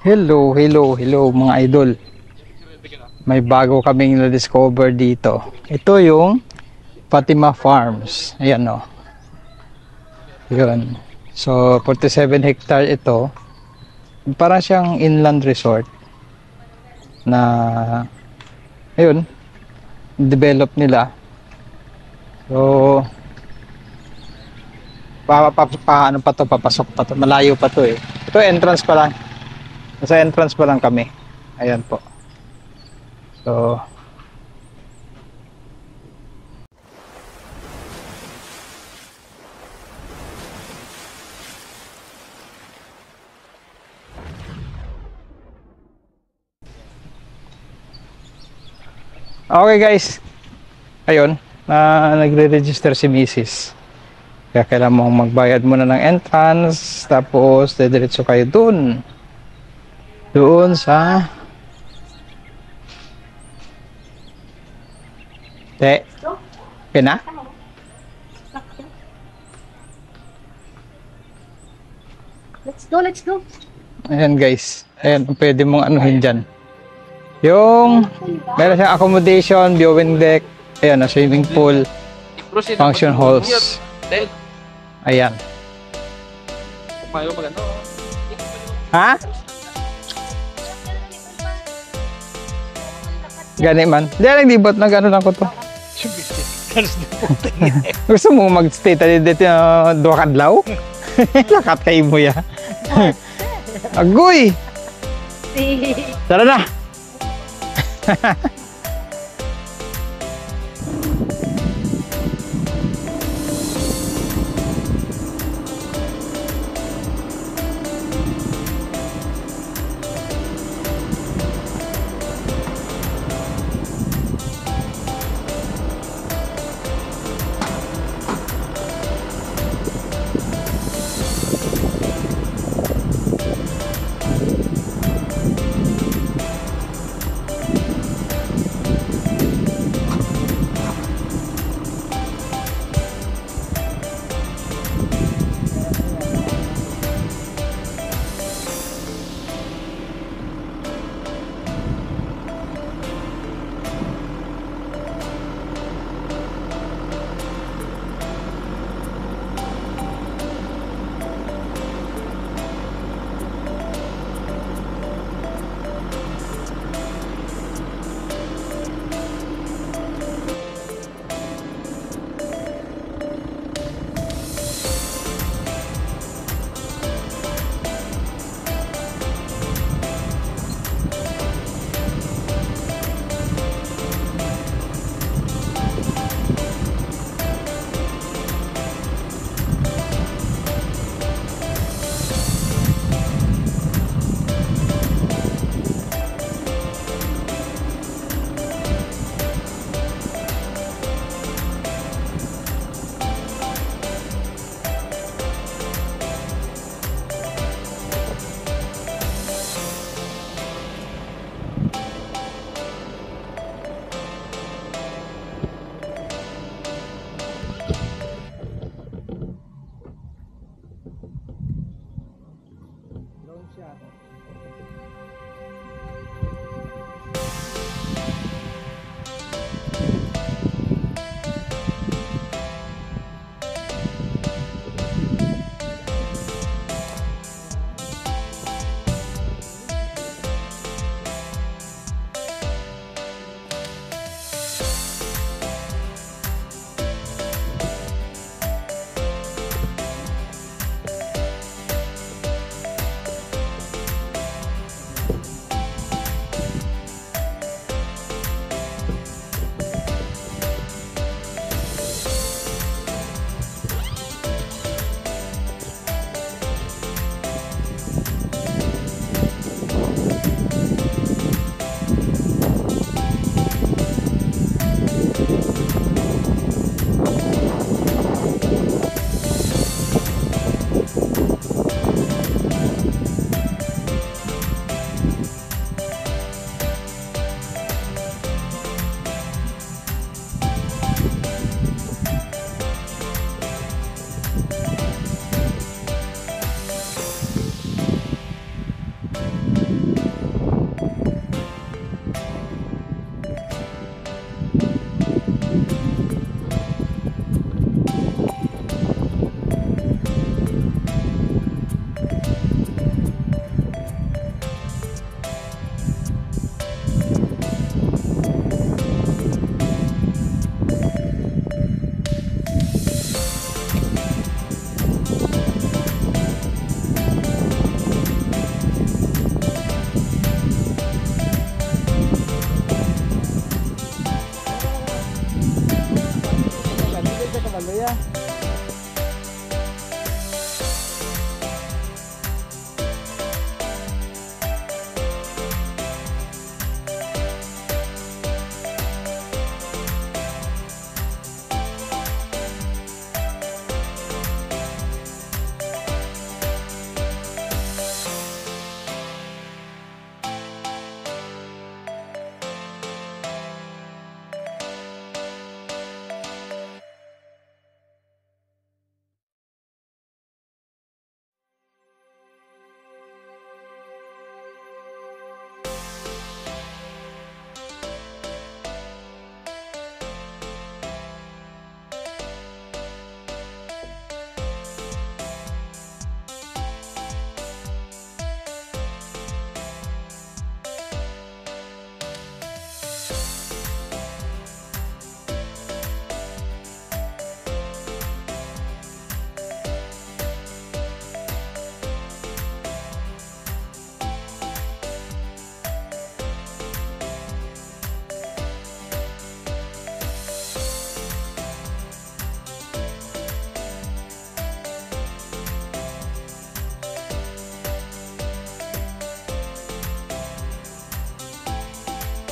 Hello, hello, hello mga idol. May bago kaming na-discover dito. Ito yung Fatima Farms. Ayan o. Yun. So, 47 hectare ito. Parang siyang inland resort na ayun, develop nila. So, ano pa to, papasok pa to. Malayo pa to eh. Ito entrance pa lang. Nasa entrance pa lang kami. Ayan po. So, okay guys. Ayun, nagre-register si Mrs. Kaya kailangan mong magbayad muna ng entrance, tapos diretso kayo dun. Doon sa Pina? Let's go, let's go. Ayan guys. Ayan, pwede mong anuhin dyan. Yung, meron siyang accommodation, viewing deck, ayan, swimming pool, function halls. Ayan. Ha? Gani man. Diyan naglibot na gano'n lang ko to. Gusto mo mag-stay tayo dito dua kadlaw? Lakat kayo mo ya. Agoy! Tara na!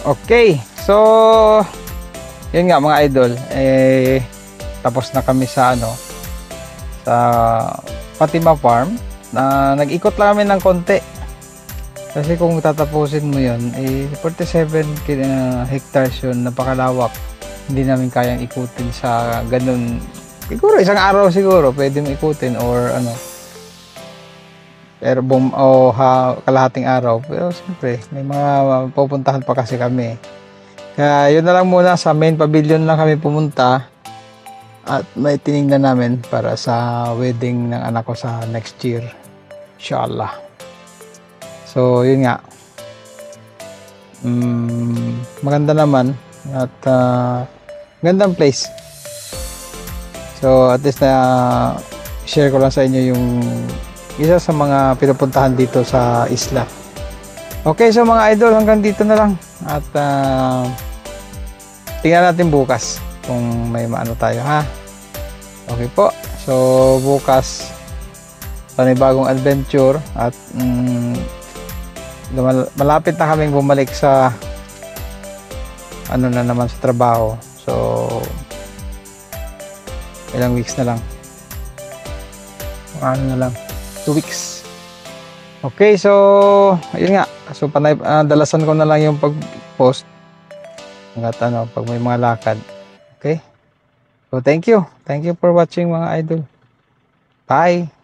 Okay, so yun nga mga idol, tapos na kami sa sa Fatima Farm na nag-ikot lang kami ng konti. Kasi kung tatapusin mo yun, 47 hectares yun, napakalawak. Hindi namin kayang ikutin sa ganun. Siguro isang araw siguro pwede mo ikutin or pero kalahating araw. Pero siyempre, may mga pupuntahan pa kasi kami. Kaya yun na lang muna, sa main pavilion lang kami pumunta. At may tinignan namin para sa wedding ng anak ko sa next year. Inshallah. So, yun nga. Maganda naman. At magandang place. So, at least na share ko lang sa inyo yung isa sa mga pinupuntahan dito sa isla. Okay, so mga idol, hanggang dito na lang. At tingnan natin bukas kung may maano tayo, ha? Okay po. So, bukas panibagong adventure at malapit na kaming bumalik sa na naman sa trabaho. So, ilang weeks na lang. Ano na lang. 2 weeks. Okay, so ayun nga. So, dalasan ko na lang yung pag-post hanggat pag may mga lakad. Okay? So, thank you. Thank you for watching mga idol. Bye!